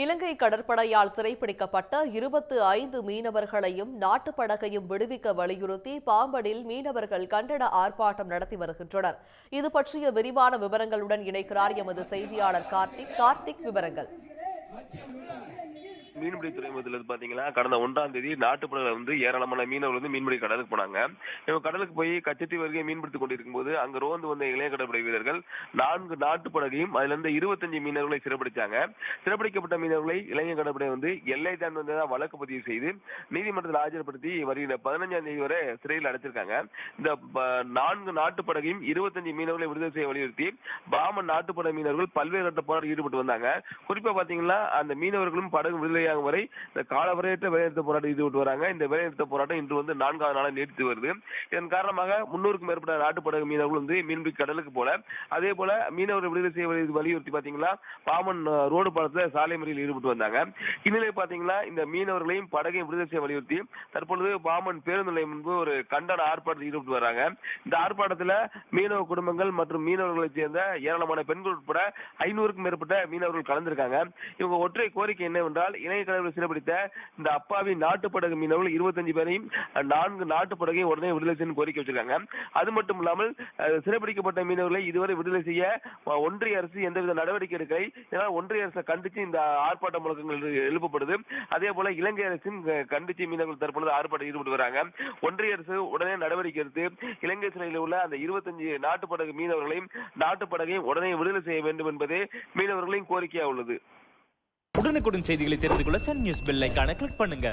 இலங்கை கடற்படையால் சிறைப்பிடிக்கப்பட்ட 25 மீனவர்களையும் நாட்டுப் படகையும் விடுவிக்க வலியுறுத்தி பாம்பனில் மீனவர்கள் கண்டன ஆர்ப்பாட்டம் நடத்தி வருகின்றனர். இது பற்றிய விரிவான விவரங்களுடன் இணைக்கிறார் எமது செய்தியாளர் கார்த்திக். விவரங்கள். மீன்பிடி துறைமுகத்தில் பாத்தீங்கன்னா கடந்த 1ஆம் தேதி நாட்டுப்படகுல ஏராளமான மீனவர்கள் மீன்பிடி கடலுக்கு போனாங்க. இவங்க கடலுக்கு போய் கச்சத்தீவு அருகே மீன்பிடித்துக் கொண்டிருக்கும் போது அங்க ரோந்து வந்த இளைய கடற்படை வீரர்கள் 4 நாட்டுப்படகையும் அதுல இருந்து 25 மீனவர்களை சிறைப்பிடிச்சாங்க. சிறைப்பிடிக்கப்பட்ட மீனவர்களை இளைய கடற்படை எல்லை தாண்டி வந்ததா வழக்கு பதிவு செய்து நீதிமன்றத்தில் ஆஜர்படுத்தி வருகிற 15ஆம் தேதி வரை சிறையில் அடைச்சிருக்காங்க. இந்த 4 நாட்டுப்படகையும் 25 மீனவர்களை விடுதலை செய்ய வலியுறுத்தி பாமன் நாட்டுப்படை மீனவர்கள் பல்வேறு கட்ட போராட்டம் ஈடுபட்டு வந்தாங்க. குறிப்பா பாத்தீங்கன்னா அந்த மீனவர்களும் படகு விடுதலை வரை இந்த காலவரையற்ற வேலைநிறுத்த போராட்டம் ஈடுபட்டு வராங்க. இந்த வேலைநிறுத்த போராட்டம் இன்று 4வது நாளாக நீடித்து வருது. இதன் காரணமாக 300க்கும் மேற்பட்ட நாட்டுப்படகு மீனவர்கள் மீன்பிடி கடலுக்கு போல அதே போல மீனவர்கள் விடுதலை செய்ய வலியுறுத்தி பாத்தீங்கன்னா பாமன் ரோடு பாலத்துல சாலை மறியலில் ஈடுபட்டு வந்தாங்க. இந்நிலையில் பாத்தீங்கன்னா இந்த மீனவர்களையும் படகையும் விடுதலை செய்ய வலியுறுத்தி தற்பொழுது பாமன் பேருந்து நிலையம் முன்பு ஒரு கண்டன ஆர்ப்பாட்டத்தில் ஈடுபட்டு வராங்க. இந்த ஆர்ப்பாட்டத்தில் மீனவ குடும்பங்கள் மற்றும் மீனவர்களை சேர்ந்த ஏராளமான பெண்கள் உட்பட 500க்கும் மேற்பட்ட மீனவர்கள் கலந்திருக்காங்க. இவங்க ஒற்றை கோரிக்கை என்னவென்றால் இணைய கடலில் சிறைப்பிடித்த இந்த அப்பாவி நாட்டுப்படகு மீனவர்கள் 25 பேரையும் 4 நாட்டுப்படகையும் உடனே விடுதலை செய்ய கோரிக்கை வச்சிருக்காங்க. அது மட்டும் இல்லாமல் சிறைப்பிடிக்கப்பட்ட மீனவர்களை இதுவரை விடுதலை செய்ய ஒன்றிய அரசு எந்தவித நடவடிக்கை எடுக்கலை. இதனால் ஒன்றிய அரசை கண்டித்து இந்த ஆர்ப்பாட்ட முழக்கங்கள் எழுப்பப்படுது. அதே போல இலங்கை அரசின் கண்டித்து மீனவர்கள் தற்பொழுது ஆர்ப்பாட்டம் ஈடுபட்டு வராங்க. ஒன்றிய அரசு உடனே நடவடிக்கை எடுத்து இலங்கை சிறையில் உள்ள அந்த 25 நாட்டுப்படகு மீனவர்களையும் நாட்டுப்படகையும் உடனே விடுதலை செய்ய வேண்டும் என்பதே மீனவர்களின் கோரிக்கையாக உள்ளது. உடனுக்குடன் செய்திகளை தெரிந்து கொள்ள சன் நியூஸ் பெல் ஐகானை கிளிக் பண்ணுங்க.